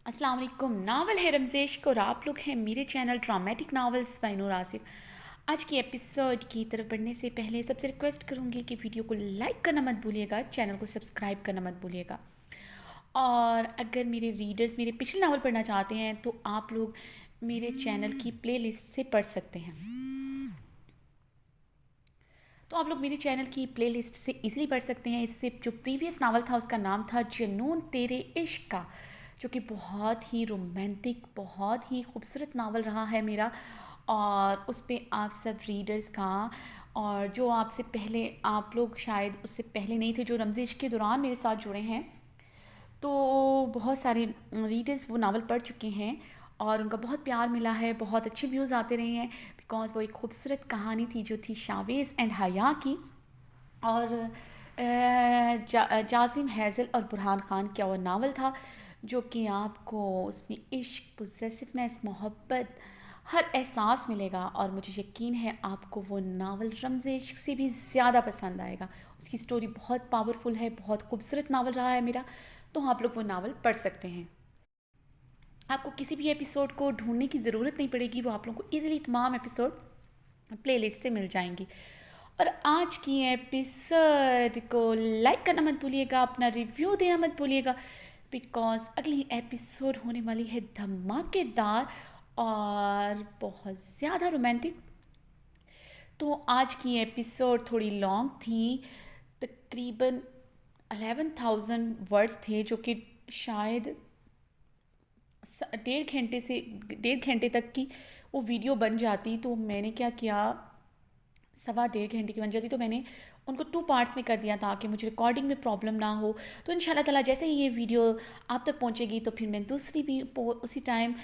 अस्सलाम वालेकुम। नावल है रमज़ेश और आप लोग हैं मेरे चैनल ड्रामेटिक नावल्स बाय नूर आसिफ। आज की एपिसोड की तरफ बढ़ने से पहले सबसे रिक्वेस्ट करूँगी कि वीडियो को लाइक करना मत भूलिएगा, चैनल को सब्सक्राइब करना मत भूलिएगा। और अगर मेरे रीडर्स मेरे पिछले नावल पढ़ना चाहते हैं तो आप लोग मेरे चैनल की प्लेलिस्ट से पढ़ सकते हैं। तो आप लोग मेरे चैनल की प्लेलिस्ट से इजीली पढ़ सकते हैं। इससे जो प्रीवियस नावल था उसका नाम था जुनून तेरे इश्क का, जो कि बहुत ही रोमांटिक, बहुत ही खूबसूरत नावल रहा है मेरा। और उस पर आप सब रीडर्स का, और जो आपसे पहले आप लोग शायद उससे पहले नहीं थे, जो रमज़ इश्क के दौरान मेरे साथ जुड़े हैं, तो बहुत सारे रीडर्स वो नावल पढ़ चुके हैं और उनका बहुत प्यार मिला है, बहुत अच्छे व्यूज़ आते रहे हैं। बिकॉज़ वो एक खूबसूरत कहानी थी जो थी शावेज़ एंड हया की। और जासिम हैज़ल और बुरहान ख़ान का वो नावल था, जो कि आपको उसमें इश्क, पोजेसिवनेस, मोहब्बत, हर एहसास मिलेगा। और मुझे यकीन है आपको वो नावल रमज़ इश्क से भी ज़्यादा पसंद आएगा। उसकी स्टोरी बहुत पावरफुल है, बहुत खूबसूरत नावल रहा है मेरा। तो आप लोग वो नावल पढ़ सकते हैं। आपको किसी भी एपिसोड को ढूंढने की ज़रूरत नहीं पड़ेगी, वो आप लोगों को ईज़िली तमाम एपिसोड प्लेलिस्ट से मिल जाएंगी। और आज की एपिसोड को लाइक करना मत भूलिएगा, अपना रिव्यू देना मत भूलिएगा, बिकॉज़ अगली एपिसोड होने वाली है धमाकेदार और बहुत ज़्यादा रोमांटिक। तो आज की एपिसोड थोड़ी लॉन्ग थी, तकरीबन 11,000 वर्ड्स थे, जो कि शायद 1.5 घंटे तक की वो वीडियो बन जाती। तो मैंने क्या किया, 1.5 घंटे की बन जाती तो मैंने उनको 2 पार्ट्स में कर दिया ताकि मुझे रिकॉर्डिंग में प्रॉब्लम ना हो। तो इंशाल्लाह ताला जैसे ही ये वीडियो आप तक पहुंचेगी तो फिर मैं दूसरी भी उसी टाइम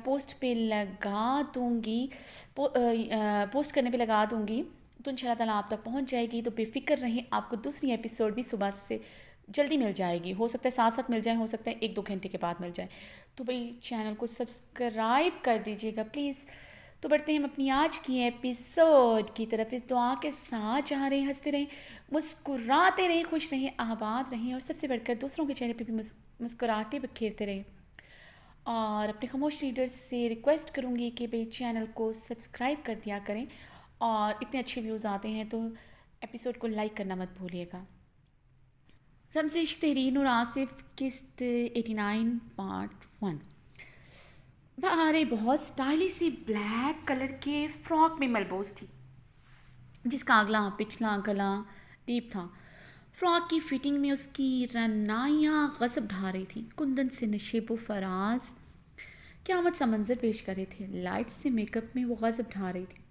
पोस्ट पे लगा दूंगी, पोस्ट करने पे लगा दूंगी। तो इंशाल्लाह ताला आप तक पहुंच जाएगी। तो बेफिक्र रहें, आपको दूसरी एपिसोड भी सुबह से जल्दी मिल जाएगी। हो सकता है साथ साथ मिल जाए, हो सकता है 1-2 घंटे के बाद मिल जाए। तो भाई चैनल को सब्सक्राइब कर दीजिएगा प्लीज़। तो बढ़ते हैं हम अपनी आज की एपिसोड की तरफ। इस दुआ के साथ जहाँ रहें, हंसते रहें, मुस्कुराते रहें, खुश रहें, आबाद रहें, और सबसे बढ़कर दूसरों के चेहरे पे भी मुस्कुराहटें बिखेरते रहें। और अपने खामोश रीडर्स से रिक्वेस्ट करूँगी कि भाई चैनल को सब्सक्राइब कर दिया करें, और इतने अच्छे व्यूज़ आते हैं तो एपिसोड को लाइक करना मत भूलिएगा। रमज़ इश्क तहरीन और आसिफ किस्त 89 पार्ट 1। बाहर बहुत स्टाइलिश सी ब्लैक कलर के फ्रॉक में मलबूस थी, जिसका अगला पिछला गला डीप था। फ्रॉक की फिटिंग में उसकी रनाइयाँ गजब ढा रही थी। कुंदन से नशेबो फराज क़यामत सा मंजर पेश कर रहे थे। लाइट से मेकअप में वो गजब ढा रही थी।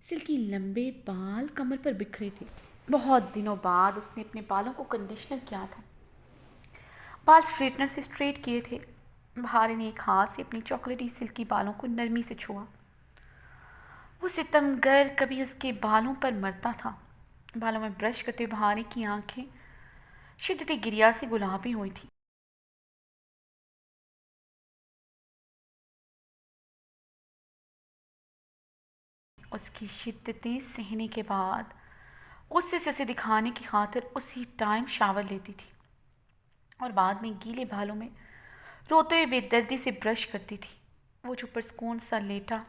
सिल्की लंबे बाल कमर पर बिखरे थे। बहुत दिनों बाद उसने अपने बालों को कंडीशनर किया था। बाल स्ट्रेटनर से स्ट्रेट किए थे। बहार ने एक हाथ से अपनी चॉकलेटी सिल्की बालों को नरमी से छुआ। वो सितमगर कभी उसके बालों पर मरता था। बालों में ब्रश करते हुए बहारी की आंखें शिद्दत गिरिया से गुलाबी हुई थी। उसकी शिद्दतें सहने के बाद गुस्से से उसे दिखाने की खातिर उसी टाइम शावर लेती थी, और बाद में गीले बालों में रोते हुए बेदर्दी से ब्रश करती थी। वो जो पुरस्कून सा लेटा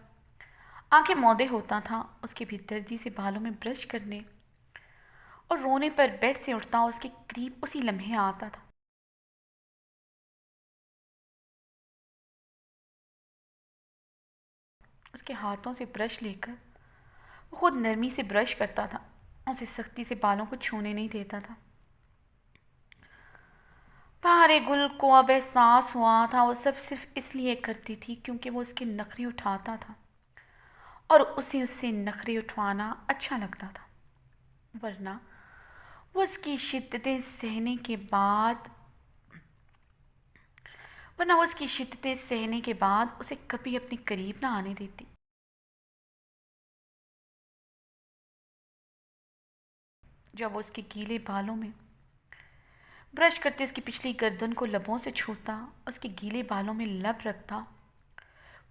आंखें मौदे होता था, उसकी बेदर्दी से बालों में ब्रश करने और रोने पर बेड से उठता उसके करीब उसी लम्हे आता था। उसके हाथों से ब्रश लेकर वो खुद नरमी से ब्रश करता था, उसे सख्ती से बालों को छूने नहीं देता था। पहाड़े गुल को अब एहसास हुआ था वो सब सिर्फ इसलिए करती थी क्योंकि वो उसके नखरे उठाता था और उसे उससे नखरे उठवाना अच्छा लगता था। वरना वो उसकी शिद्दतें सहने के बाद वरना वो उसकी शिद्दतें सहने के बाद उसे कभी अपने करीब ना आने देती। जब वो उसके गीले बालों में ब्रश करते उसकी पिछली गर्दन को लबों से छूता, उसके गीले बालों में लब रखता,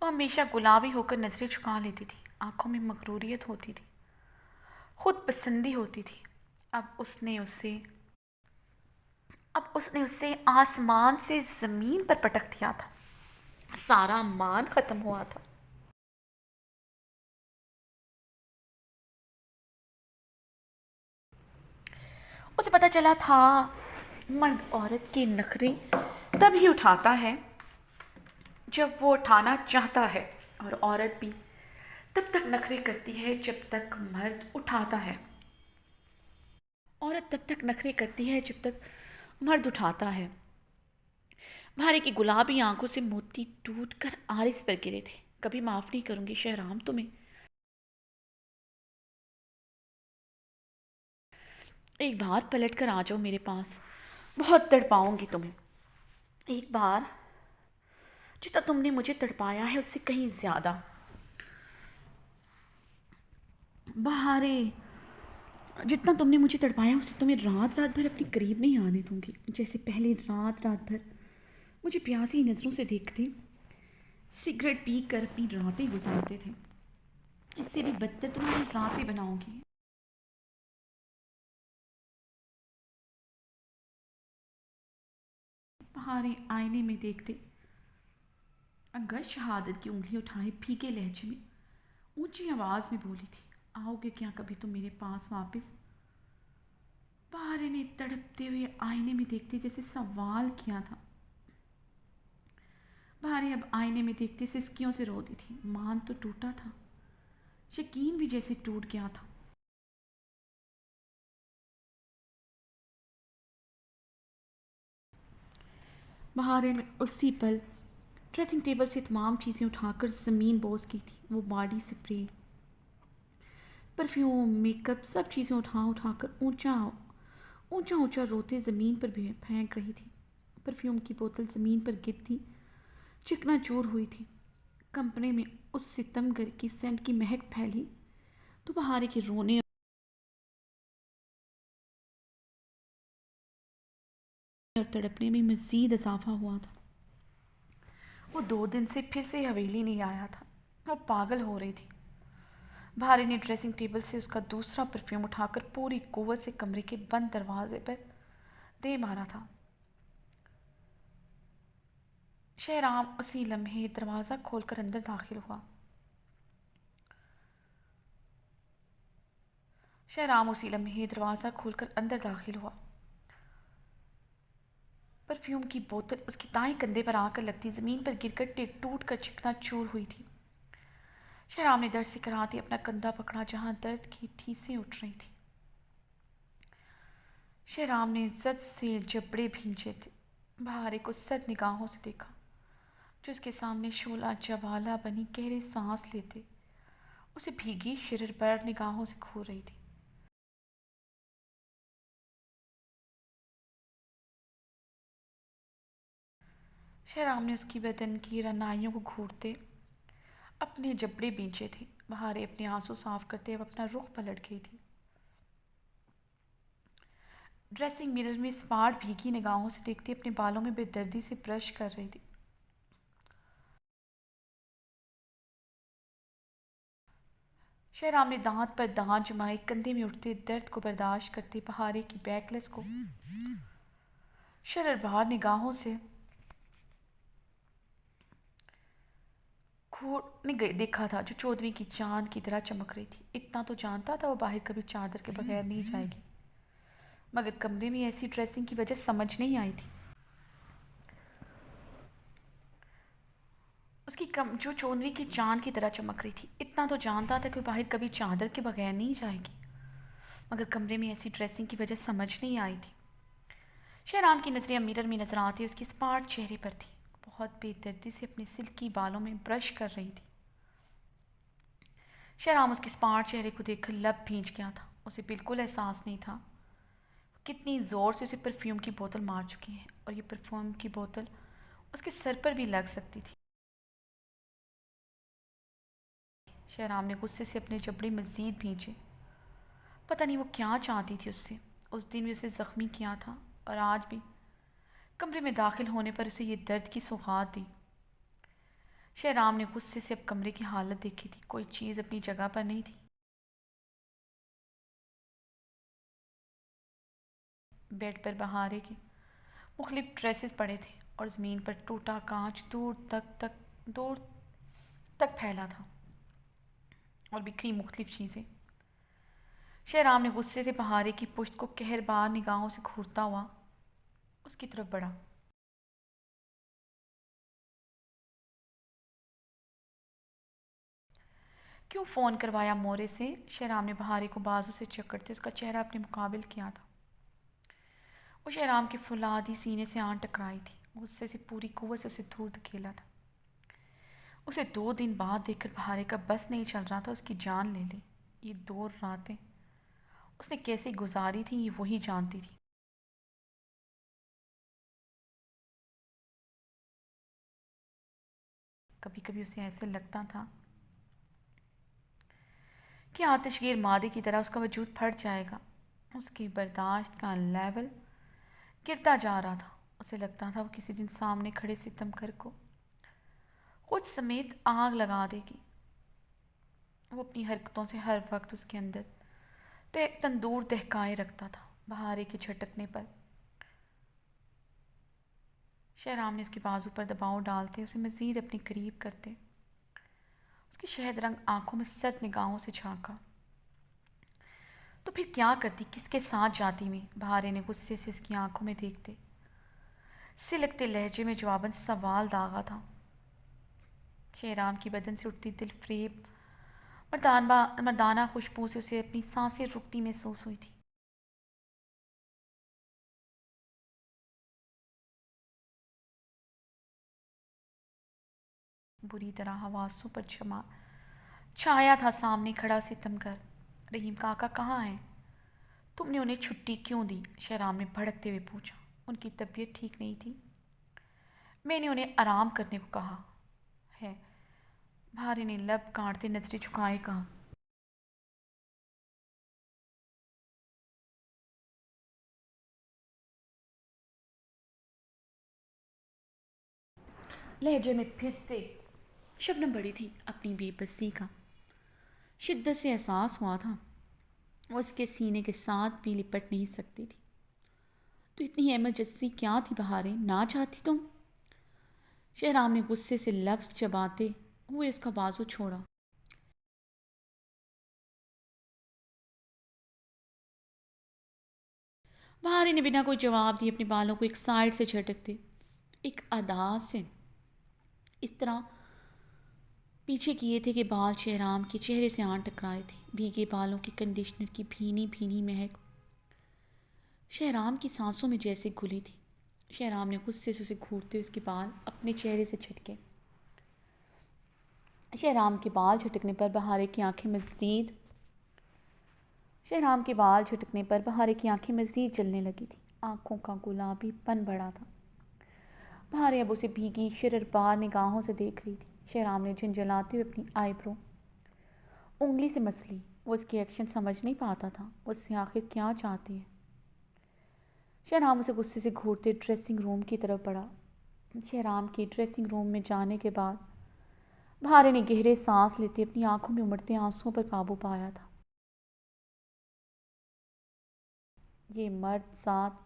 वो हमेशा गुलाबी होकर नजरें झुका लेती थी। आंखों में मगरूरियत होती थी, खुद पसंदी होती थी। अब उसने उसे अब उसने उसे आसमान से ज़मीन पर पटक दिया था। सारा मान ख़त्म हुआ था। उसे पता चला था मर्द औरत के नखरे तभी उठाता है जब वो उठाना चाहता है, और औरत भी तब तक नखरे करती है जब तक मर्द उठाता है। औरत तब तक नखरे करती है जब तक मर्द उठाता है। भारे की गुलाबी आंखों से मोती टूट कर आरिस पर गिरे थे। कभी माफ नहीं करूंगी शहराम तुम्हें। एक बार पलट कर आ जाओ मेरे पास, बहुत तड़पाऊंगी तुम्हें। एक बार, जितना तुमने मुझे तड़पाया है उससे कहीं ज्यादा। बहारे, जितना तुमने मुझे तड़पाया उससे तुम्हें रात रात भर अपने करीब नहीं आने दूंगी। जैसे पहले रात रात भर मुझे प्यासी नज़रों से देखते, सिगरेट पी कर अपनी रातें गुजारते थे, इससे भी बदतर तुम्हारी रातें बनाऊंगी। बहारे आईने में देखते, अगर शहादत की उंगली उठाए फीके लहजे में ऊंची आवाज़ में बोली थी, आओगे क्या कभी तुम मेरे पास वापस। बहारे ने तड़पते हुए आईने में देखते जैसे सवाल किया था। बहारे अब आईने में देखते सिसकियों से रोती थी। मान तो टूटा था, यकीन भी जैसे टूट गया था। बहारे में उसी पल ड्रेसिंग टेबल से तमाम चीज़ें उठाकर ज़मीन बोस की थी। वो बॉडी स्प्रे, परफ्यूम, मेकअप, सब चीज़ें उठा उठा कर ऊंचा ऊंचा ऊंचा रोते ज़मीन पर भी फेंक रही थी। परफ्यूम की बोतल ज़मीन पर गिरती चिकना चूर हुई थी। कंपनी में उस सितमगर की सेंट की महक फैली तो बहारे के रोने और तड़पने में मज़ीद इजाफा हुआ था। वो 2 दिन से फिर से हवेली नहीं आया था। वो पागल हो रही थी। भारे ने ड्रेसिंग टेबल से उसका दूसरा परफ्यूम उठाकर पूरी कुव्वत से कमरे के बंद दरवाजे पर दे मारा था। शहराम उसी लम्हे दरवाज़ा खोलकर अंदर दाखिल हुआ। शहराम उसी लम्हे दरवाज़ा खोलकर अंदर दाखिल हुआ। परफ्यूम की बोतल उसके दाएं कंधे पर आकर लगती ज़मीन पर गिरकर टूट कर चिकना चूर हुई थी। शहराम ने दर्द से कराहती अपना कंधा पकड़ा जहां दर्द की ठीसें उठ रही थी। शहराम ने इज्जत से जबड़े भींचे थे। बहारे को सद निगाहों से देखा जो उसके सामने शोला जवाला बनी गहरे सांस लेते उसे भीगी शरीर पर निगाहों से घूर रही थी। शहराम ने उसकी बदन की रनाइयों को घूरते अपने जबड़े बींचे थे। बहारे अपने आंसू साफ करते अब अपना रुख पलट गई थी। ड्रेसिंग मिरर में स्मार्ट भीगी निगाहों से देखती अपने बालों में बेदर्दी से ब्रश कर रही थी। शहराम ने दांत पर दांत जमाए कंधे में उठते दर्द को बर्दाश्त करते बहारे की बैकलेस को शरर बाहर निगाहों से घूरने देखा था जो चौदहवीं की चांद की तरह चमक रही थी। इतना तो जानता था वो बाहर कभी चादर के बगैर नहीं जाएगी, मगर कमरे में ऐसी ड्रेसिंग की वजह समझ नहीं आई थी। उसकी कम जो चौदहवीं की चांद की तरह चमक रही थी, इतना तो जानता था कि वो बाहर कभी चादर के बगैर नहीं जाएगी, मगर कमरे में ऐसी ड्रेसिंग की वजह समझ नहीं आई थी। शहराम की नज़रें मिरर में नजर आती उसके स्मार्ट चेहरे पर थी। बहुत बेदर्दी से अपने सिल्की बालों में ब्रश कर रही थी। शहराम उसके स्मार्ट चेहरे को देखकर लब भींच गया था। उसे बिल्कुल एहसास नहीं था कितनी ज़ोर से उसे परफ्यूम की बोतल मार चुकी है, और ये परफ्यूम की बोतल उसके सर पर भी लग सकती थी। शहराम ने गुस्से से अपने जबड़े मज़ीद भींचे। पता नहीं वो क्या चाहती थी उससे। उस दिन भी उसे ज़ख्मी किया था और आज भी कमरे में दाखिल होने पर उसे ये दर्द की सौगात दी। शहराम ने गुस्से से अब कमरे की हालत देखी थी। कोई चीज़ अपनी जगह पर नहीं थी। बेड पर बहारे की मुख्तलिफ ड्रेसेस पड़े थे और ज़मीन पर टूटा कांच दूर तक फैला था और बिखरी मुख्तलिफ चीज़ें। शहराम ने गुस्से से बहारे की पुश्त को कहरबार निगाहों से घूरता हुआ उसकी तरफ बढ़ा। क्यों फ़ोन करवाया मोरे से? शहराम ने बहारे को बाजू से जकड़ते उसका चेहरा अपने मुकाबिल किया था। वो शहराम के फुलादी सीने से आन टकराई थी। गुस्से से पूरी कुव्वत से उसे दूर धकेला था। उसे 2 दिन बाद देखकर बहारे का बस नहीं चल रहा था उसकी जान ले ले। ये 2 रातें उसने कैसे गुजारी थी ये वही जानती थी। कभी कभी उसे ऐसे लगता था कि आतिशगीर मादे की तरह उसका वजूद फट जाएगा। उसकी बर्दाश्त का लेवल गिरता जा रहा था। उसे लगता था वो किसी दिन सामने खड़े सितमगर को खुद समेत आग लगा देगी। वो अपनी हरकतों से हर वक्त उसके अंदर तंदूर दहकाए रखता था। बहारे के झटकने पर शहराम ने उसके बाजू पर दबाव डालते उसे मज़ीद अपने करीब करते उसकी शहद रंग आंखों में सर्द निगाहों से झांका। तो फिर क्या करती, किसके साथ जाती मैं? बहारे ने गुस्से से उसकी आंखों में देखते सिलकते लहजे में जवाबन सवाल दागा था। शहराम की बदन से उठती दिल फ्रेब मर्दाना खुशबू से उसे अपनी सांसें रुकती महसूस हुई थी। बुरी तरह हवासों पर छाया था सामने खड़ा सितमगर। रहीम काका कहाँ हैं? तुमने उन्हें छुट्टी क्यों दी? शहराम ने भड़कते हुए पूछा। उनकी तबीयत ठीक नहीं थी, मैंने उन्हें आराम करने को कहा है। भारे ने लब काटते नजरें झुकाए कहा। लहजे में फिर से शबनम बड़ी थी। अपनी बेबसी का शिद्दत से एहसास हुआ था। वो उसके सीने के साथ भी लिपट नहीं सकती थी। तो इतनी इमरजेंसी क्या थी बहारे? ना चाहती तुम? शहराम ने गुस्से से लफ्ज़ चबाते हुए उसका बाजू छोड़ा। बहारे ने बिना कोई जवाब दिए अपने बालों को एक साइड से झटकते एक अदा से इस तरह पीछे किए थे कि बाल शहराम के चेहरे से आन टकराए थे। भीगे बालों की कंडीशनर की भीनी भीनी महक शहराम की सांसों में जैसे घुली थी। शहराम ने गुस्से से उसे घूरते उसके बाल अपने चेहरे से झटके। शहराम के बाल झटकने पर बहारे की आंखें मज़ीद शहराम के बाल झटकने पर बहारे की आंखें मज़ीद जलने लगी थी। आंखों का गुलाबीपन बढ़ा था। बहारे अब उसे भीगी शररबार निगाहों से देख रही थी। शहराम ने झंझलाते हुए अपनी आईब्रो उंगली से मस ली। वो उसके एक्शन समझ नहीं पाता था। उससे आखिर क्या चाहती है? शहराम उसे गुस्से से घूरते ड्रेसिंग रूम की तरफ बढ़ा। शहराम के ड्रेसिंग रूम में जाने के बाद बहारे ने गहरे सांस लेते अपनी आंखों में उमड़ते आंसुओं पर काबू पाया था। ये मर्द ज़ात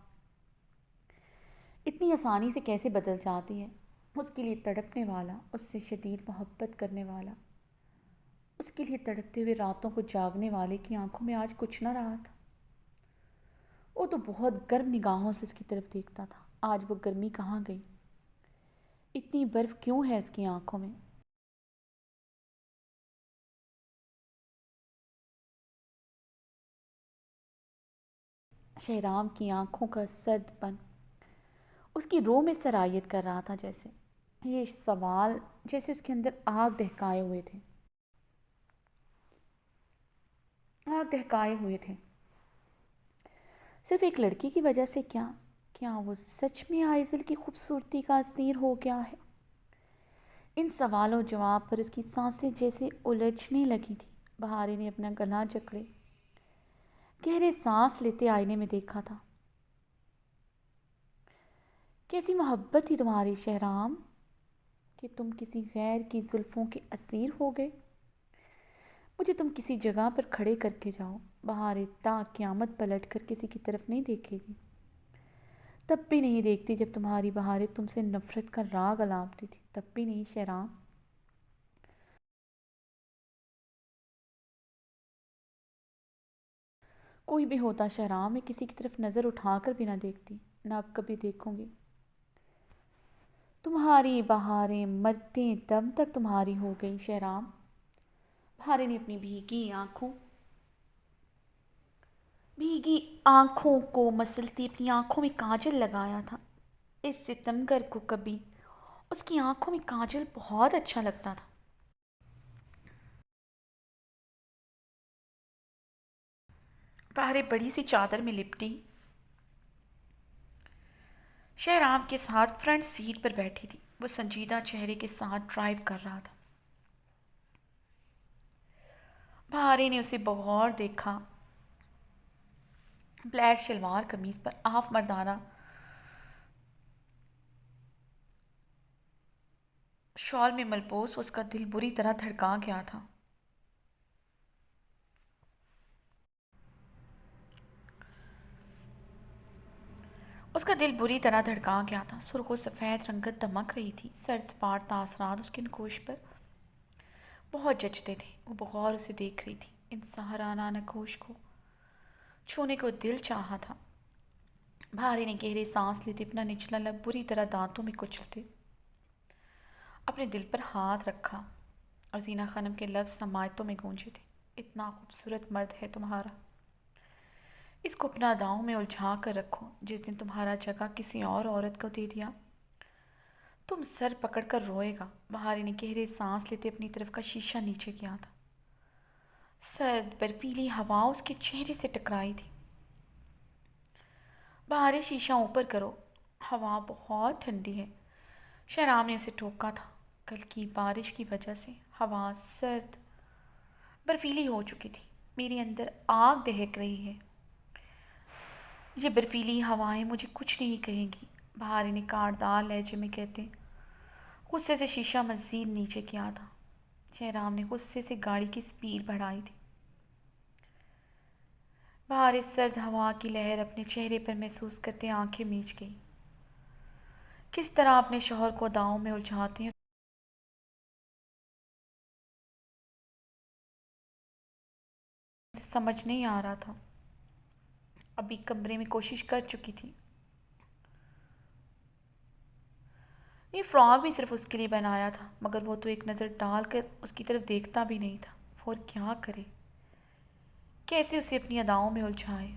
इतनी आसानी से कैसे बदल जाती है? उसके लिए तड़पने वाला, उससे शदीद मोहब्बत करने वाला, उसके लिए तड़पते हुए रातों को जागने वाले की आंखों में आज कुछ ना रहा था। वो तो बहुत गर्म निगाहों से उसकी तरफ देखता था। आज वो गर्मी कहाँ गई? इतनी बर्फ़ क्यों है उसकी आंखों में? शहराम की आंखों का सर्दपन उसकी रूह में सरायत कर रहा था। जैसे ये सवाल जैसे उसके अंदर आग दहकाए हुए थे। सिर्फ एक लड़की की वजह से क्या? क्या वो सच में आइज़ल की खूबसूरती का असीर हो गया है? इन सवालों जवाब पर उसकी सांसें जैसे उलझने लगी थी। बहारी ने अपना गला जकड़े गहरे सांस लेते आईने में देखा था। कैसी मोहब्बत थी तुम्हारी शहराम कि तुम किसी गैर की जुल्फ़ों के असीर हो गए। मुझे तुम किसी जगह पर खड़े करके जाओ। बहारे ता क़यामत पलट कर किसी की तरफ नहीं देखेगी। तब भी नहीं देखती जब तुम्हारी बहारें तुमसे नफरत का राग अलापती थी, तब भी नहीं शहराम। कोई भी होता शहराम, मैं किसी की तरफ नज़र उठाकर भी ना देखती, ना अब कभी देखूंगी। तुम्हारी बहारें मरते दम तक तुम्हारी हो गई शहराम। बहारें ने अपनी भीगी आंखों को मसलती अपनी आंखों में काजल लगाया था। इस सितमगर को कभी उसकी आंखों में काजल बहुत अच्छा लगता था। बहारें बड़ी सी चादर में लिपटी शहराम के साथ फ्रंट सीट पर बैठी थी। वो संजीदा चेहरे के साथ ड्राइव कर रहा था। बहारें ने उसे बगौर देखा। ब्लैक शलवार कमीज पर हाफ मर्दाना शॉल में मलबूस उसका दिल बुरी तरह धड़का गया था। उसका दिल बुरी तरह धड़का गया था। सुर्ख सफ़ेद रंगत दमक रही थी। सर सपाट तासरात उसके नकोश पर बहुत जचते थे। वो बगौर उसे देख रही थी। इन सहाराना नकोश को छूने को दिल चाहा था। भारी ने गहरे सांस लेते अपना निचला लब बुरी तरह दांतों में कुचलते अपने दिल पर हाथ रखा और जीना खानम के लफ्ज़ समायतों में गूंजे थे। इतना खूबसूरत मर्द है तुम्हारा, इसको अपना दांव में उलझा कर रखो। जिस दिन तुम्हारा जगह किसी और औरत को दे दिया तुम सर पकड़कर रोएगा। बहारी ने गहरे सांस लेते अपनी तरफ का शीशा नीचे किया था। सर्द बर्फीली हवा उसके चेहरे से टकराई थी। बहारी शीशा ऊपर करो, हवा बहुत ठंडी है। शहराम ने उसे टोका था। कल की बारिश की वजह से हवा सर्द बर्फीली हो चुकी थी। मेरे अंदर आग दहक रही है। ये बर्फीली हवाएं मुझे कुछ नहीं कहेंगी, बहारी ने काटदार लहजे में कहते गुस्से से शीशा मज़ीद नीचे किया था। जयराम ने गुस्से से गाड़ी की स्पीड बढ़ाई थी। बहार इस सर्द हवा की लहर अपने चेहरे पर महसूस करते आंखें मीच गई। किस तरह अपने शौहर को दांव में उलझाते हैं समझ नहीं आ रहा था। अभी कमरे में कोशिश कर चुकी थी। ये फ्रॉक भी सिर्फ उसके लिए बनाया था, मगर वो तो एक नज़र डाल कर उसकी तरफ देखता भी नहीं था। और क्या करे, कैसे उसे अपनी अदाओं में उलझाए।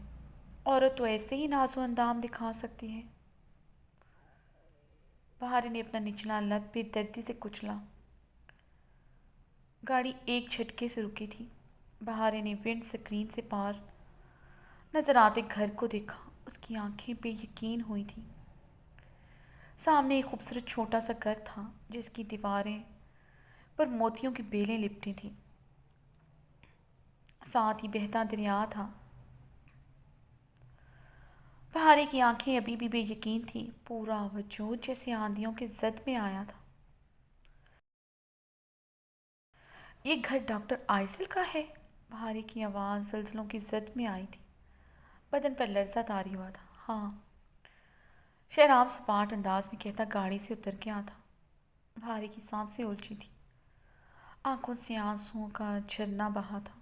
औरत तो ऐसे ही नाजो अंदाम दिखा सकती है। बहारी ने अपना निचला लब बेदर्दी से कुचला। गाड़ी एक झटके से रुकी थी। बहारे ने विंड स्क्रीन से पार नजर आते घर को देखा। उसकी आंखें बेयकीन हुई थीं। सामने एक खूबसूरत छोटा सा घर था जिसकी दीवारें पर मोतियों की बेलें लिपटी थीं। साथ ही बहता दरिया था। बहारे की आंखें अभी भी बेयकीन थी। पूरा वजूद जैसे आंधियों के जद में आया था। ये घर डॉक्टर आइसल का है? बहारे की आवाज़ जल्जलों की जद में आई थी। बदन पर लर्जा तारी हुआ था। हाँ, शहराम सपाट अंदाज में कहता गाड़ी से उतर गया था। भारी की सांसें उलझी थी। आंखों से आंसुओं का झरना बहा था।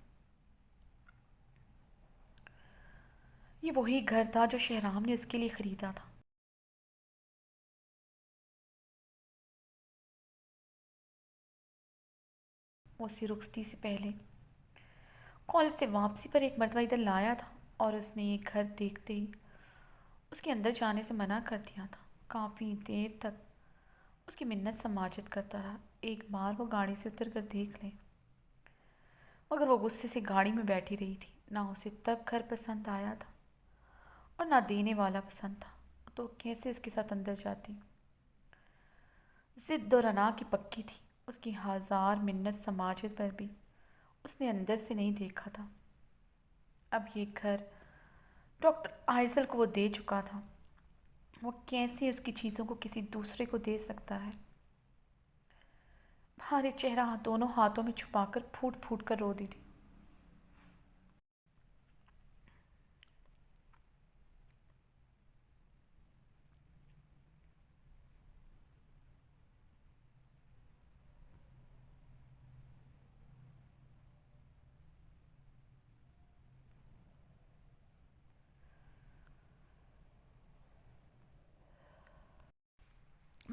ये वही घर था जो शहराम ने उसके लिए ख़रीदा था। उसे रुखसती से पहले कॉलेज से वापसी पर एक मरतबा इधर लाया था और उसने ये घर देखते ही उसके अंदर जाने से मना कर दिया था। काफ़ी देर तक उसकी मिन्नत समाजत करता रहा, एक बार वो गाड़ी से उतर कर देख ले। मगर वो गुस्से से गाड़ी में बैठी रही थी। ना उसे तब घर पसंद आया था और ना देने वाला पसंद था, तो कैसे उसके साथ अंदर जाती। ज़िद और अना की पक्की थी। उसकी हजार मिन्नत समाजत पर भी उसने अंदर से नहीं देखा था। अब ये घर डॉक्टर आइजल को वो दे चुका था। वो कैसे उसकी चीज़ों को किसी दूसरे को दे सकता है। भारी चेहरा दोनों हाथों में छुपाकर फूट फूट कर रो दी थी।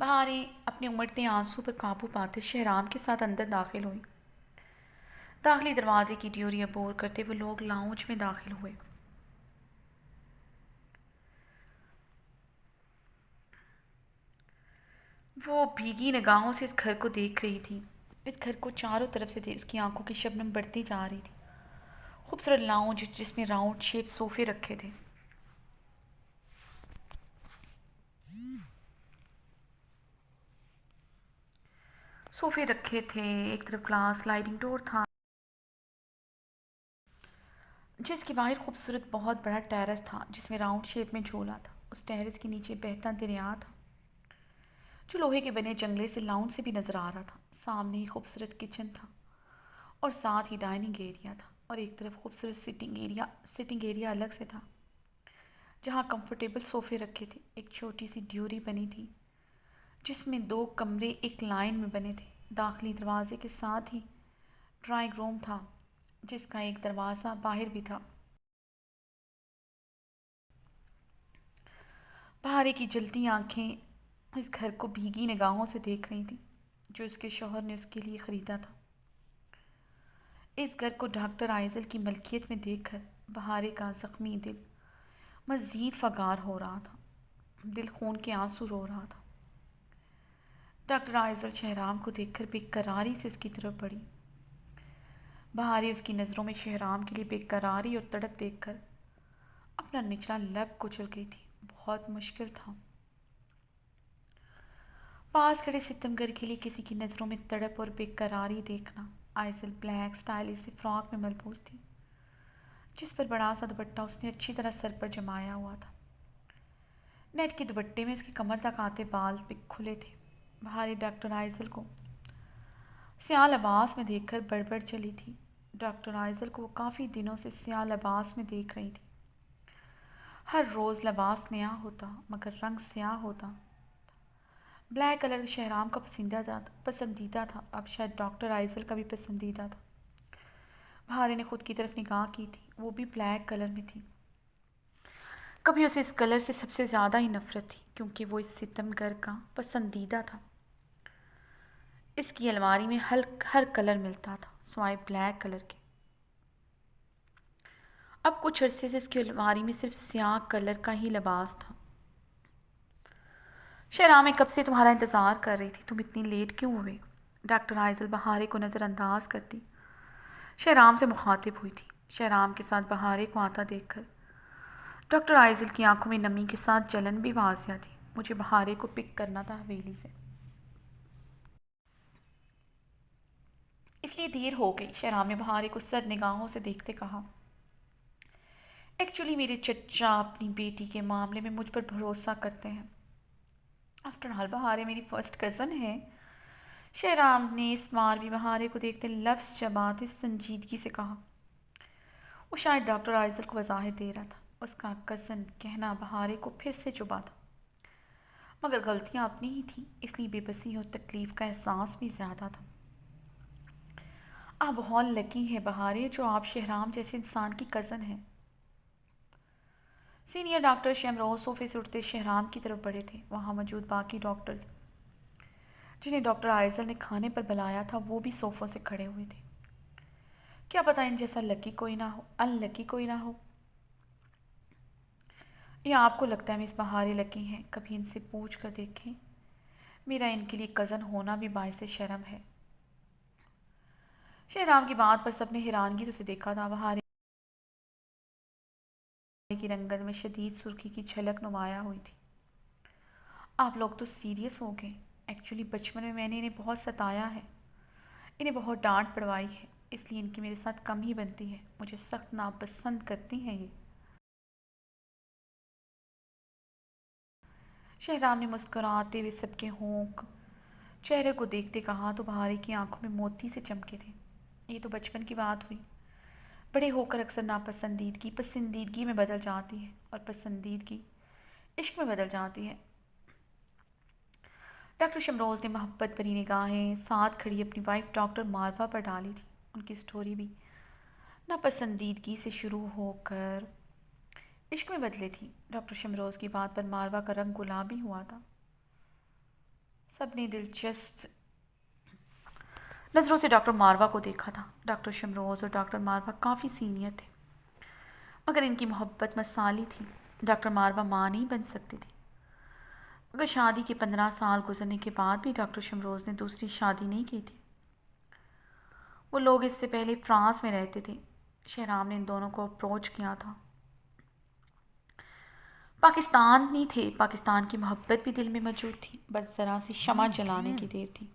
बहारें अपने उमड़ते आंसू पर काबू पाते शहराम के साथ अंदर दाखिल हुई। दाखिली दरवाजे की ड्योरी अबोर करते हुए लोग लाउंज में दाखिल हुए। वो भीगी निगाहों से इस घर को देख रही थी। इस घर को चारों तरफ से उसकी आंखों की शबनम बढ़ती जा रही थी। खूबसूरत लाउंज जिसमें राउंड शेप सोफे रखे थे, एक तरफ ग्लास स्लाइडिंग डोर था जिसके बाहर खूबसूरत बहुत बड़ा टेरेस था जिसमें राउंड शेप में झूला था। उस टेरेस के नीचे बहता दरिया था जो लोहे के बने जंगले से लाउंज से भी नजर आ रहा था। सामने ही खूबसूरत किचन था और साथ ही डाइनिंग एरिया था और एक तरफ खूबसूरत सिटिंग एरिया अलग से था जहाँ कंफर्टेबल सोफे रखे थे। एक छोटी सी ड्यूरी बनी थी जिसमें 2 कमरे एक लाइन में बने थे। दाखिली दरवाजे के साथ ही ड्राइंग रूम था जिसका एक दरवाज़ा बाहर भी था। बहारे की जलती आंखें इस घर को भीगी निगाहों से देख रही थी जो उसके शौहर ने उसके लिए ख़रीदा था। इस घर को डॉक्टर आइजल की मलकियत में देखकर बहारे का ज़ख्मी दिल मज़ीद फगार हो रहा था। दिल खून के आंसू रो रहा था। डॉक्टर आइजल शहराम को देखकर बेकरारी से उसकी तरफ बढ़ी। बहारे उसकी नज़रों में शहराम के लिए बेकरारी और तड़प देखकर अपना निचला लब कुचल गई थी। बहुत मुश्किल था पास खड़े सितमगर के लिए किसी की नज़रों में तड़प और बेकरारी देखना। आइजल ब्लैक स्टाइलिश सी फ्रॉक में मलबूस थी जिस पर बड़ा सा दुपट्टा उसने अच्छी तरह सर पर जमाया हुआ था। नेट के दुपट्टे में उसकी कमर तक आते बाल भी खुले थे। बहारे डॉक्टर आइजल को स्याह लिबास में देखकर बड़बड़ चली थी। डॉक्टर आइजल को वो काफ़ी दिनों से स्याह लिबास में देख रही थी। हर रोज़ लिबास नया होता मगर रंग स्याह होता। ब्लैक कलर शहराम का पसंदीदा था। अब शायद डॉक्टर आइजल का भी पसंदीदा था। बहारे ने खुद की तरफ निगाह की थी, वो भी ब्लैक कलर में थी। कभी उसे इस कलर से सबसे ज़्यादा ही नफ़रत थी क्योंकि वो इस सितमगर का पसंदीदा था। इसकी अलमारी में हर कलर मिलता था सिवाय ब्लैक कलर के। अब कुछ अरसे से इसकी अलमारी में सिर्फ स्याह कलर का ही लिबास था। शहराम, मैं कब से तुम्हारा इंतज़ार कर रही थी, तुम इतनी लेट क्यों हुए? डॉक्टर आइजल बहारे को नज़रअंदाज करती शहराम से मुखातिब हुई थी। शहराम के साथ बहारे को आता देखकर डॉक्टर आइजल की आंखों में नमी के साथ जलन भी वाजिया थी। मुझे बहारे को पिक करना था हवेली से, इसलिए देर हो गई। शहराम ने बहारे को सद निगाहों से देखते कहा। एक्चुअली मेरे चचा अपनी बेटी के मामले में मुझ पर भरोसा करते हैं। आफ्टर ऑल बहारे मेरी फर्स्ट कज़न है। शहराम ने इस बार भी बहारे को देखते लफ्ज़ चबाते संजीदगी से कहा। वो शायद डॉक्टर आइजल को वजाहत दे रहा था। उसका कज़न कहना बहारे को फिर से चुभा था मगर गलतियाँ अपनी ही थी, इसलिए बेबसी और तकलीफ़ का एहसास भी ज़्यादा था। आप बहुत लकी हैं बहारे जो आप शहराम जैसे इंसान की कज़न हैं। सीनियर डॉक्टर शमरोज सोफे से उठते शहराम की तरफ बढ़े थे। वहाँ मौजूद बाकी डॉक्टर्स जिन्हें डॉक्टर आइजल ने खाने पर बुलाया था वो भी सोफ़ों से खड़े हुए थे। क्या पता इन जैसा लकी कोई ना हो, अनलकी कोई ना हो। या आपको लगता है मिस बहारे लकी हैं? कभी इनसे पूछ कर देखें। मेरा इनके लिए कज़न होना भी बायसे शर्म है। शहराम की बात पर सबने हैरानगी से देखा था। बहारे की रंगत में शदीद सुर्खी की झलक नुमाया हुई थी। आप लोग तो सीरियस हो गए। एक्चुअली बचपन में मैंने इन्हें बहुत सताया है, इन्हें बहुत डांट पड़वाई है, इसलिए इनकी मेरे साथ कम ही बनती है। मुझे सख्त नापसंद करती हैं ये। शहराम ने मुस्कुराते हुए सबके होंठ चेहरे को देखते कहा तो बहारे की आंखों में मोती से चमके थे। ये तो बचपन की बात हुई। बड़े होकर अक्सर नापसंदीदगी पसंदीदगी में बदल जाती है और पसंदीदगी इश्क में बदल जाती है। डॉक्टर शमरोज ने मोहब्बत भरी निगाहें साथ खड़ी अपनी वाइफ डॉक्टर मारवा पर डाली थी। उनकी स्टोरी भी नापसंदीदगी से शुरू होकर इश्क में बदले थी। डॉक्टर शमरोज की बात पर मारवा का रंग गुलाबी हुआ था। सबने दिलचस्प नज़रों से डॉक्टर मारवा को देखा था। डॉक्टर शमरोज़ और डॉक्टर मारवा काफ़ी सीनियर थे, मगर इनकी मोहब्बत मसाली थी। डॉक्टर मारवा माँ नहीं बन सकती थी, मगर शादी के 15 साल गुजरने के बाद भी डॉक्टर शमरोज़ ने दूसरी शादी नहीं की थी। वो लोग इससे पहले फ्रांस में रहते थे। शहराम ने इन दोनों को अप्रोच किया था। पाकिस्तानी थे, पाकिस्तान की मोहब्बत भी दिल में मौजूद थी, बस ज़रा सी शमा जलाने की देर थी।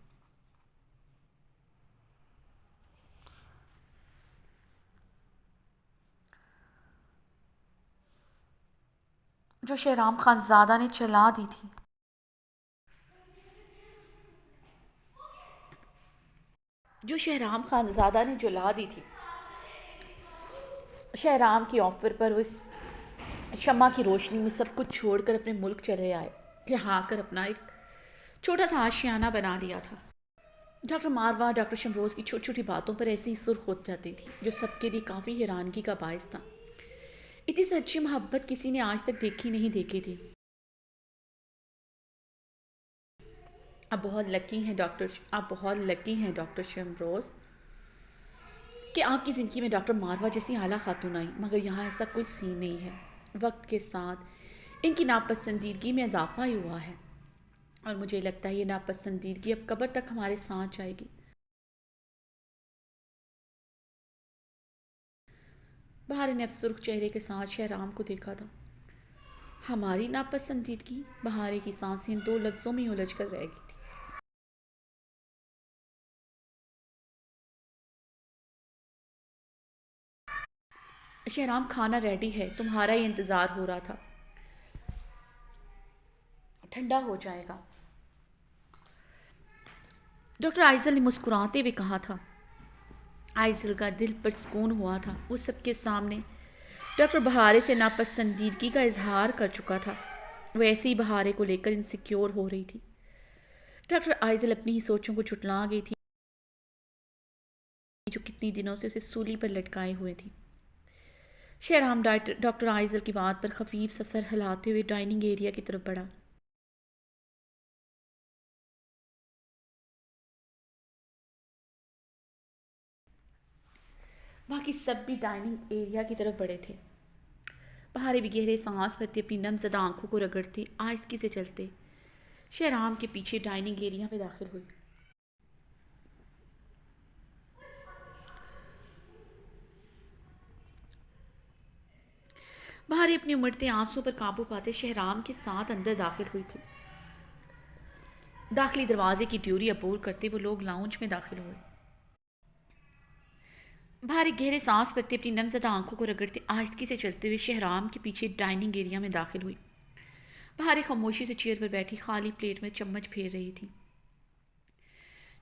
जो शहराम खानज़ादा ने चला दी थी। जो शहराम खानज़ादा ने जला दी थी। शहराम की ऑफ़र पर वो इस शम्मा की रोशनी में सब कुछ छोड़कर अपने मुल्क चले आए। यहाँ आकर अपना एक छोटा सा आशियाना बना लिया था। डॉक्टर मारवा डॉक्टर शमरोज़ की छोटी छोटी बातों पर ऐसे ही सुर्ख हो जाती थी, जो सबके लिए काफ़ी हैरानगी का बायस था। इतनी सच्ची मोहब्बत किसी ने आज तक देखी थी। आप बहुत लकी हैं डॉक्टर शमरोज़ कि आपकी ज़िंदगी में डॉक्टर मारवा जैसी आला खातून आई, मगर यहाँ ऐसा कोई सीन नहीं है। वक्त के साथ इनकी नापसंदीदगी में इजाफा ही हुआ है, और मुझे लगता है ये नापसंदीदगी अब कब्र तक हमारे साथ जाएगी। बहार ने अब सुर्ख चेहरे के साथ शहराम को देखा था। हमारी नापसंदीदगी? बहारे की सांसें 2 लफ्ज़ों में उलझ कर रह गई थी। शहराम, खाना रेडी है, तुम्हारा ही इंतज़ार हो रहा था, ठंडा हो जाएगा। डॉक्टर आइजल ने मुस्कुराते हुए कहा था। आइजल का दिल पर सुकून हुआ था। वो सबके सामने डॉक्टर बहारे से नापसंदीदगी का इजहार कर चुका था। वैसे ही बहारे को लेकर इनसिक्योर हो रही थी। डॉक्टर आइजल अपनी ही सोचों को छुटला गई थी, जो कितनी दिनों से उसे सूली पर लटकाए हुए थी। शहराम डॉक्टर आइजल की बात पर खफीफ सा सर हिलाते हुए डाइनिंग एरिया की तरफ बढ़ा। बाकी सब भी डाइनिंग एरिया की तरफ बढ़े थे। बहारे भी गहरे सांस भरती अपनी नमज़दा आंखों को रगड़ते आहिस्ती से चलते शहराम के पीछे डाइनिंग एरिया में दाखिल हुई। बहारे अपनी उमड़ते आंसू पर काबू पाते शहराम के साथ अंदर दाखिल हुई थी। दाखिली दरवाजे की ड्यूरी अबूर करते वो लोग लाउंज में दाखिल हुए। भारी गहरे सांस भरते अपनी नमज़दा आंखों को रगड़ते आहिस्ती से चलते हुए शहराम के पीछे डाइनिंग एरिया में दाखिल हुई। भारी खामोशी से चेयर पर बैठी खाली प्लेट में चम्मच फेर रही थी।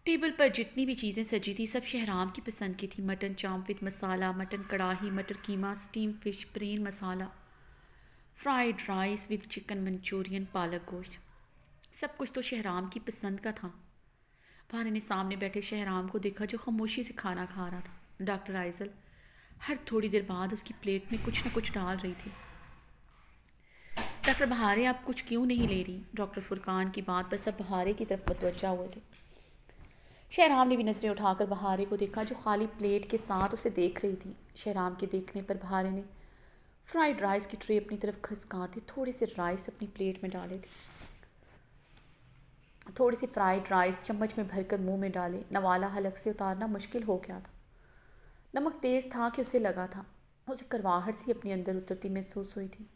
टेबल पर जितनी भी चीज़ें सजी थी सब शहराम की पसंद की थी। Mutton chop with masala, mutton kadai, matar keema, steam fish, plain masala, fried rice with chicken Manchurian, palak gosht. सब कुछ तो शहराम की पसंद का था। भारे ने सामने बैठे शहराम को देखा, जो खामोशी से खाना खा रहा था। डॉक्टर आइजल हर थोड़ी देर बाद उसकी प्लेट में कुछ न कुछ डाल रही थी। डॉक्टर बहारे, आप कुछ क्यों नहीं ले रही? डॉक्टर फुरकान की बात पर सब बहारे की तरफ मुतवज्जा हुए थे। शहराम ने भी नज़रें उठाकर बहारे को देखा, जो खाली प्लेट के साथ उसे देख रही थी। शहराम के देखने पर बहारे ने फ्राइड राइस की ट्रे अपनी तरफ खिसकाते थोड़े से राइस अपनी प्लेट में डाले थे। थोड़ी सी फ्राइड राइस चम्मच में भरकर मुंह में डाले। नवाला हलक से उतारना मुश्किल हो गया था। नमक तेज़ था कि उसे लगा था। उसे करवाहट सी अपने अंदर उतरती महसूस हुई थी।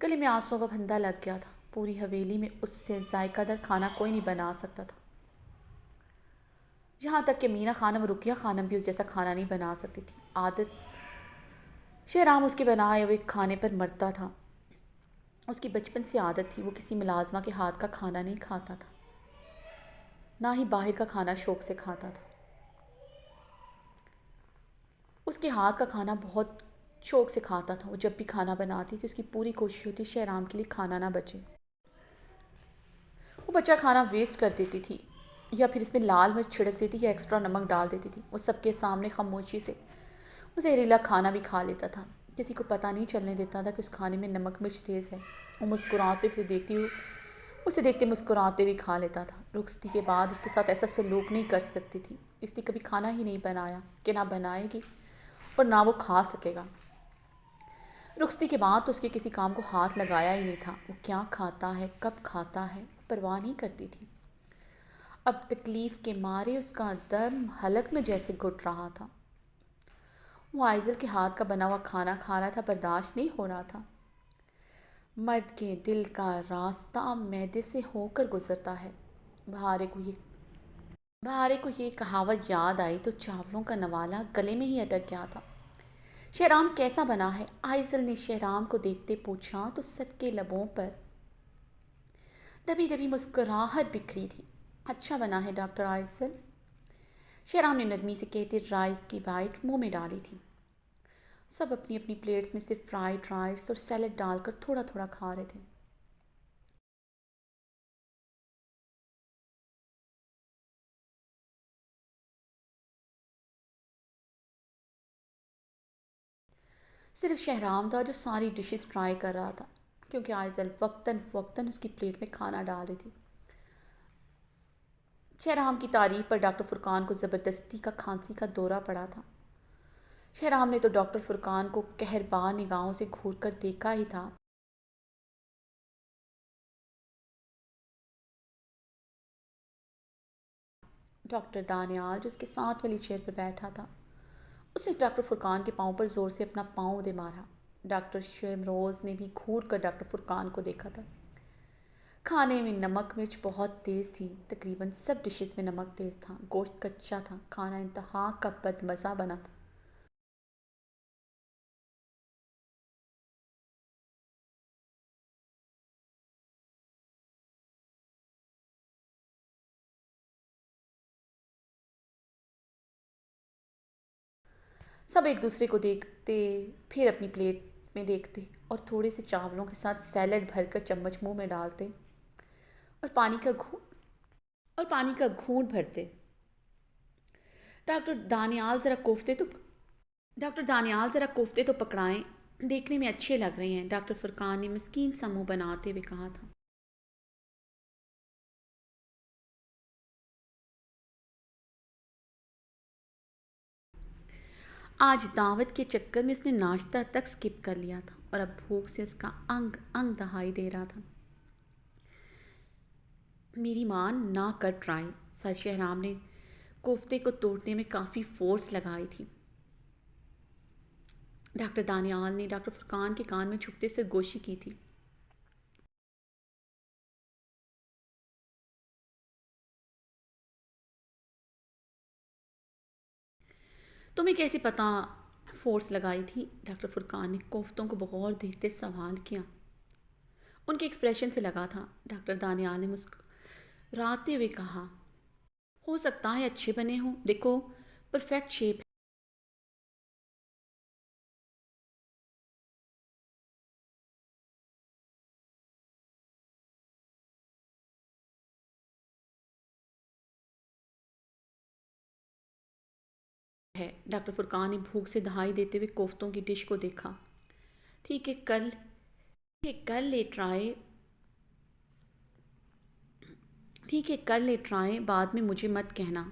गले में आंसुओं का फंदा लग गया था। पूरी हवेली में उससे जायकादार खाना कोई नहीं बना सकता था। यहाँ तक कि मीना खानम और रुकिया खानम भी उस जैसा खाना नहीं बना सकती थी। आदत शहराम उसके बनाए हुए खाने पर मरता था। उसकी बचपन से आदत थी, वो किसी मुलाजमा के हाथ का खाना नहीं खाता था, ना ही बाहर का खाना शौक से खाता था। उसके हाथ का खाना बहुत शौक से खाता था। वो जब भी खाना बनाती थी उसकी पूरी कोशिश होती शहराम के लिए खाना ना बचे। वो बच्चा खाना वेस्ट कर देती थी, या फिर इसमें लाल मिर्च छिड़क देती या एक्स्ट्रा नमक डाल देती थी। वो सबके सामने खामोशी से वो जहरीला खाना भी खा लेता था। किसी को पता नहीं चलने देता था कि उस खाने में नमक मिर्च तेज़ है। वो मुस्कुराते उसे देखती हुई वो उसे देखते मुस्कुराते हुए खा लेता था। रुखसती के बाद उसके साथ ऐसा सलूक नहीं कर सकती थी, इसलिए कभी खाना ही नहीं बनाया कि ना बनाएगी और ना वो खा सकेगा। रुखसती के बाद तो उसके किसी काम को हाथ लगाया ही नहीं था। वो क्या खाता है, कब खाता है, परवाह नहीं करती थी। अब तकलीफ़ के मारे उसका दम हलक में जैसे घुट रहा था। वो आइज़ल के हाथ का बना हुआ खाना खा रहा था, बर्दाश्त नहीं हो रहा था। मर्द के दिल का रास्ता मैदे से होकर गुजरता है। बहारे को ये बहारे को ये कहावत याद आई तो चावलों का नवाला गले में ही अटक गया था। शहराम कैसा बना है? आइज़ल ने शहराम को देखते पूछा तो सबके लबों पर दबी दबी मुस्कुराहट बिखरी थी। अच्छा बना है डॉक्टर आइज़ल, शहराम ने नरमी से कहते राइस की बाइट मुंह में डाली थी। सब अपनी अपनी प्लेट्स में से फ्राइड राइस और सैलड डालकर थोड़ा थोड़ा खा रहे थे। सिर्फ शहराम था जो सारी डिशेस ट्राई कर रहा था, क्योंकि आइज़ल वक्तन फ़वक्तन उसकी प्लेट में खाना डाल रही थी। शहराम की तारीफ पर डॉक्टर फुरकान को ज़बरदस्ती का खांसी का दौरा पड़ा था। शहराम ने तो डॉक्टर फुरकान को कहरबार निगाहों से घूर कर देखा ही था। डॉक्टर दानियाल जो उसके साथ वाली चेयर पर बैठा था, उसने डॉक्टर फुरकान के पाँव पर ज़ोर से अपना पाँव दे मारा। डॉक्टर शेमरोज़ ने भी घूर कर डॉक्टर फुरकान को देखा था। खाने में नमक मिर्च बहुत तेज़ थी, तकरीबन सब डिशेस में नमक तेज़ था। गोश्त कच्चा था, खाना इंतहा का बदमज़ा बना था। सब एक दूसरे को देखते, फिर अपनी प्लेट में देखते और थोड़े से चावलों के साथ सैलड भरकर चम्मच मुंह में डालते और पानी का घूंट भरते। डॉक्टर दानियाल ज़रा कोफ्ते तो डॉक्टर दानियाल ज़रा कोफ्ते तो पकड़ाएं, देखने में अच्छे लग रहे हैं, डॉक्टर फुरकान ने मस्कीन सा मुंह बनाते हुए कहा था। आज दावत के चक्कर में उसने नाश्ता तक स्किप कर लिया था और अब भूख से उसका अंग अंग दहाई दे रहा था। मेरी मां ना कर ट्राई। सर शहराम ने कोफ्ते को तोड़ने में काफ़ी फोर्स लगाई थी। डॉक्टर दानियाल ने डॉक्टर फुरकान के कान में छुपते से गोशी की थी। तुम्हें कैसे पता फोर्स लगाई थी? डॉक्टर फुरकान ने कोफ्तों को बगौर देखते सवाल किया। उनके एक्सप्रेशन से लगा था। डॉक्टर दानियाल ने मुस्कुराते हुए कहा, हो सकता है अच्छे बने हों, देखो परफेक्ट शेप है। डॉक्टर फुरकान ने भूख से दहाई देते हुए कोफ्तों की डिश को देखा। ठीक है कल ले ट्राई ठीक है कर ले ट्राई, बाद में मुझे मत कहना।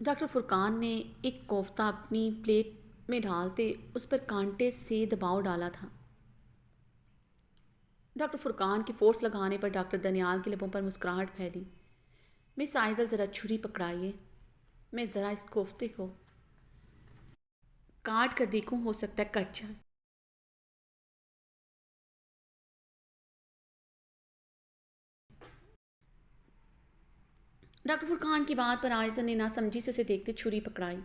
डॉक्टर फुरकान ने एक कोफ्ता अपनी प्लेट में डालते उस पर कांटे से दबाव डाला था। डॉक्टर फुरकान के फोर्स लगाने पर डॉक्टर दनियाल के लबों पर मुस्कुराहट फैली। मिस आइजल ज़रा छुरी पकड़ाइए, मैं ज़रा इस कोफ्ते को काट कर देखूं, हो सकता है कट जाए। डॉक्टर फुरकान की बात पर आइजल ने नासमझी से उसे देखते छुरी पकड़ाई।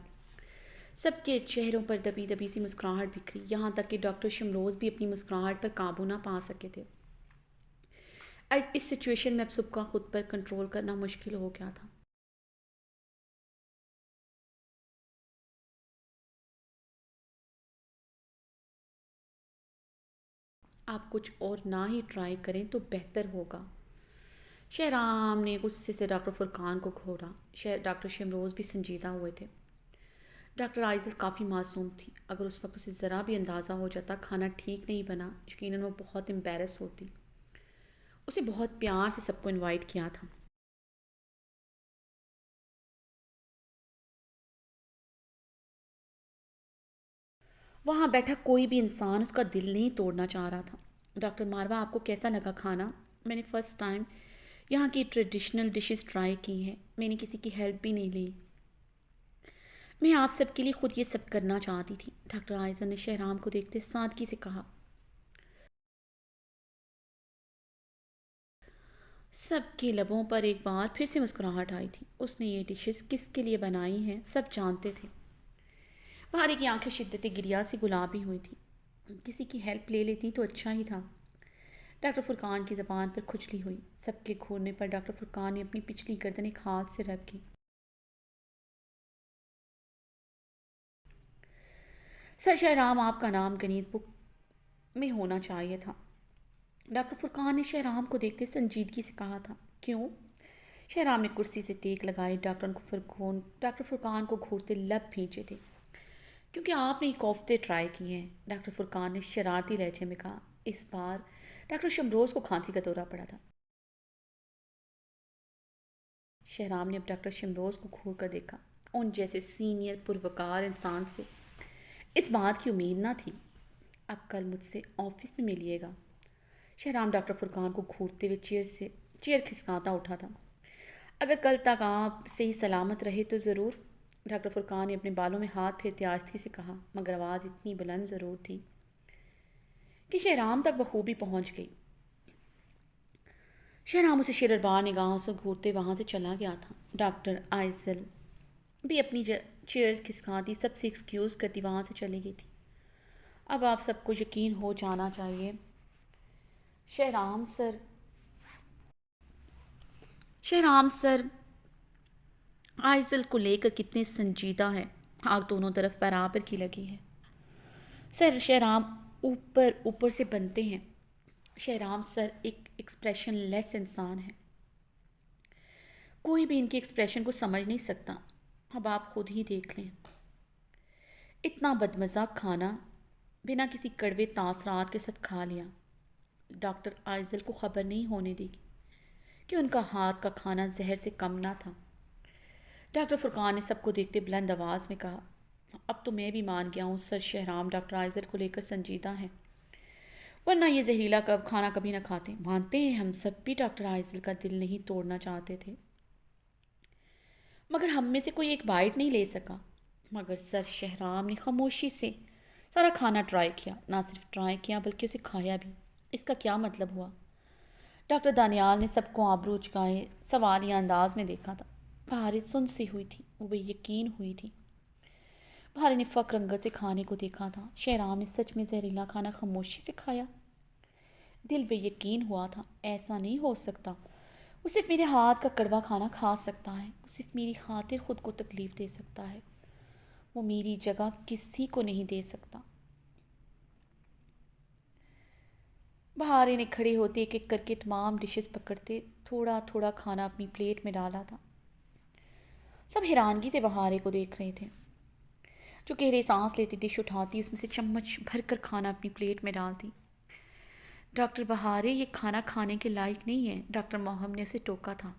सबके चेहरों पर दबी दबी सी मुस्कुराहट बिखरी, यहाँ तक कि डॉक्टर शमरोज़ भी अपनी मुस्कुराहट पर काबू ना पा सके थे। इस सिचुएशन में अब सबका खुद पर कंट्रोल करना मुश्किल हो गया था। आप कुछ और ना ही ट्राई करें तो बेहतर होगा। शहराम ने गुस्से से डॉक्टर फुरकान को घूरा। डॉक्टर शमरोज़ भी संजीदा हुए थे। डॉक्टर आइज़ल काफ़ी मासूम थी। अगर उस वक्त उसे ज़रा भी अंदाज़ा हो जाता खाना ठीक नहीं बना, यकीनन वो बहुत एम्बेरस होती। उसे बहुत प्यार से सबको इनवाइट किया था। वहाँ बैठा कोई भी इंसान उसका दिल नहीं तोड़ना चाह रहा था। डॉक्टर मारवा, आपको कैसा लगा खाना? मैंने फ़र्स्ट टाइम यहाँ की ट्रेडिशनल डिशेस ट्राई की हैं। मैंने किसी की हेल्प भी नहीं ली। मैं आप सबके लिए खुद ये सब करना चाहती थी। डॉक्टर आयज़न ने शहराम को देखते सादगी से कहा। सबके लबों पर एक बार फिर से मुस्कुराहट आई थी। उसने ये डिशेस किसके लिए बनाई हैं सब जानते थे। भारी की आंखें शिद्दत गिरिया से गुलाबी हुई थी। किसी की हेल्प ले लेती तो अच्छा ही था। डॉक्टर फुरकान की ज़बान पर खुजली हुई। सबके घूरने पर डॉक्टर फुरकान ने अपनी पिछली गर्दन एक हाथ से रब की। सर शहराम, आपका नाम गनीज बुक में होना चाहिए था। डॉक्टर फुरकान ने शहराम को देखते संजीदगी से कहा था। क्यों? शहराम ने कुर्सी से टेक लगाई। डॉक्टर फुरकान को घूरते लब भींचे थे। क्योंकि आपने ये कोफ्ते ट्राई किए हैं, डॉक्टर फुरकान ने शरारती लहजे में कहा। इस बार डॉक्टर शमरोज़ को खांसी का दौरा पड़ा था। शहराम ने अब डॉक्टर शमरोज़ को घूर कर देखा। उन जैसे सीनियर पुरवकार इंसान से इस बात की उम्मीद ना थी। अब कल मुझसे ऑफिस में मिलिएगा। शहराम डॉक्टर फुरकान को घूरते हुए चेयर खिसकाता उठा था। अगर कल तक आप सही सलामत रहे तो ज़रूर। डॉक्टर फुरकान ने अपने बालों में हाथ फेरते आस्ती से कहा, मगर आवाज़ इतनी बुलंद ज़रूर थी कि शहराम तक बखूबी पहुंच गई। शहराम उसे शेररबार निगाहों से घूरते वहाँ से चला गया था। डॉक्टर आइजल भी अपनी चेयर खिसकाती सबसे एक्सक्यूज़ करती वहाँ से चली गई थी। अब आप सबको यकीन हो जाना चाहिए शहराम सर शहराम सर आइजल को लेकर कितने संजीदा है। आग दोनों तरफ बराबर की लगी है। सर शहराम ऊपर ऊपर से बनते हैं। शहराम सर एक एक्सप्रेशन लेस इंसान है। कोई भी इनके एक्सप्रेशन को समझ नहीं सकता। अब आप खुद ही देख लें। इतना बदमज़ा खाना बिना किसी कड़वे तासरात के साथ खा लिया। डॉक्टर आइजल को ख़बर नहीं होने दी कि उनका हाथ का खाना जहर से कम ना था। डॉक्टर फुरकान ने सबको देखते बुलंद आवाज़ में कहा, अब तो मैं भी मान गया हूँ सर शहराम डॉक्टर आइजल को लेकर संजीदा है, वरना ये जहरीला खाना कभी ना खाते। मानते हैं हम सब भी डॉक्टर आइजल का दिल नहीं तोड़ना चाहते थे, मगर हम में से कोई एक बाइट नहीं ले सका। मगर सर शहराम ने खामोशी से सारा खाना ट्राई किया। ना सिर्फ ट्राई किया बल्कि उसे खाया भी। इसका क्या मतलब हुआ? डॉक्टर दानियाल ने सबको आबरू उचकाए सवालिया अंदाज में देखा था। भारी सुन सी हुई थी, वो बेयकीन हुई थी। भारी ने फ़क्र रंगत से खाने को देखा था। शहराम ने सच में जहरीला खाना खामोशी से खाया। दिल बेयकीन हुआ था, ऐसा नहीं हो सकता। वो सिर्फ मेरे हाथ का कड़वा खाना खा सकता है। वो सिर्फ मेरी खातिर ख़ुद को तकलीफ़ दे सकता है। वो मेरी जगह किसी को नहीं दे सकता। बहारे ने खड़े होते एक एक करके तमाम डिशेस पकड़ते थोड़ा थोड़ा खाना अपनी प्लेट में डाला था। सब हैरानगी से बहारे को देख रहे थे, जो गहरे सांस लेती डिश उठाती उसमें से चम्मच भर कर खाना अपनी प्लेट में डालती। डॉक्टर बहारे, ये खाना खाने के लायक नहीं है, डॉक्टर मोहम्मद ने उसे टोका था।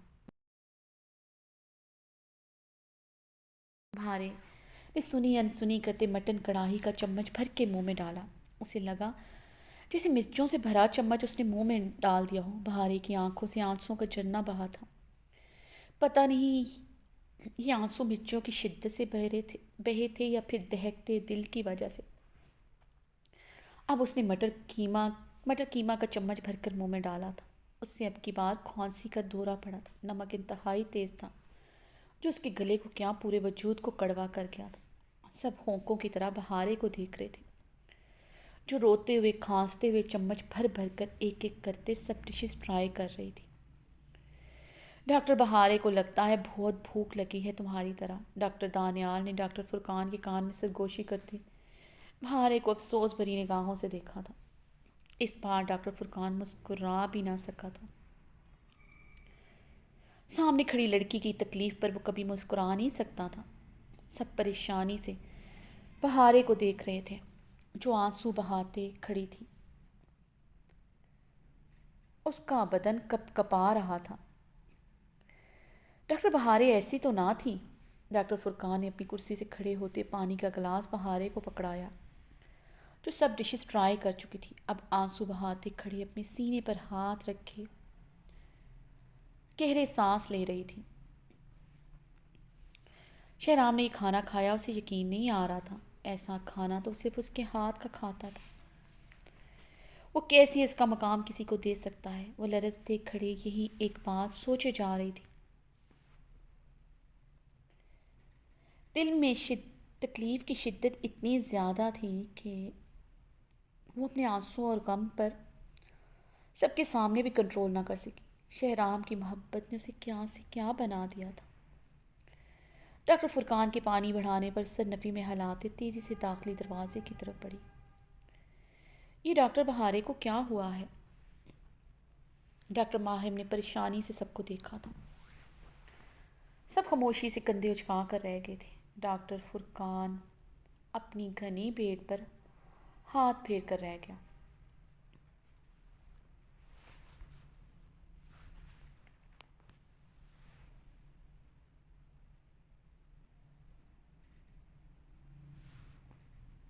बहारे ने सुनी अनसुनी करते मटन कढ़ाई का चम्मच भर के मुंह में डाला। उसे लगा जैसे मिर्चों से भरा चम्मच उसने मुंह में डाल दिया हो। बहारे की आंखों से आंसुओं का झरना बहा था। पता नहीं ये आंसू मिर्चों की शिद्दत से बहे थे या फिर दहकते दिल की वजह से। अब उसने मटर कीमा का चम्मच भरकर मुंह में डाला था। उससे अब की बार खांसी का दौरा पड़ा था। नमक इंतहाई तेज़ था, जो उसके गले को क्या पूरे वजूद को कड़वा कर गया था। सब होंकों की तरह बहारे को देख रहे थे, जो रोते हुए खांसते हुए चम्मच भर भर कर एक एक करते सब डिशेस ट्राई कर रही थी। डॉक्टर बहारे को लगता है बहुत भूख लगी है तुम्हारी तरह। डॉक्टर दानियाल ने डॉक्टर फुरकान के कान में सरगोशी करते बहारे को अफसोस भरी निगाहों से देखा था। इस बार डॉक्टर फुरकान मुस्कुरा भी ना सका था। सामने खड़ी लड़की की तकलीफ़ पर वो कभी मुस्कुरा नहीं सकता था। सब परेशानी से बहारे को देख रहे थे, जो आंसू बहाते खड़ी थी। उसका बदन कपकपा रहा था। डॉक्टर बहारे ऐसी तो ना थी। डॉक्टर फुरकान ने अपनी कुर्सी से खड़े होते पानी का गिलास बहारे को पकड़ाया, जो सब डिशेस ट्राई कर चुकी थी। अब आंसू बहाते खड़े अपने सीने पर हाथ रखे गहरे सांस ले रही थी। शहराम ने ये खाना खाया, उसे यकीन नहीं आ रहा था। ऐसा खाना तो सिर्फ उसके हाथ का खाता था। वो कैसे इसका मकाम किसी को दे सकता है? वो लरजते खड़े यही एक बात सोचे जा रही थी। दिल में तकलीफ़ की शिद्दत इतनी ज़्यादा थी कि वो अपने आंसू और गम पर सबके सामने भी कंट्रोल ना कर सकी। शहराम की मोहब्बत ने उसे क्या से क्या बना दिया था। डॉक्टर फुरकान के पानी बढ़ाने पर सरनफी में हालात तेज़ी से दाखिली दरवाजे की तरफ बढ़ी। ये डॉक्टर बहारे को क्या हुआ है? डॉक्टर माहिम ने परेशानी से सबको देखा था। सब खामोशी से कंधे उचका कर रह गए थे। डॉक्टर फुरकान अपनी घनी बेड पर हाथ फेर कर रह गया।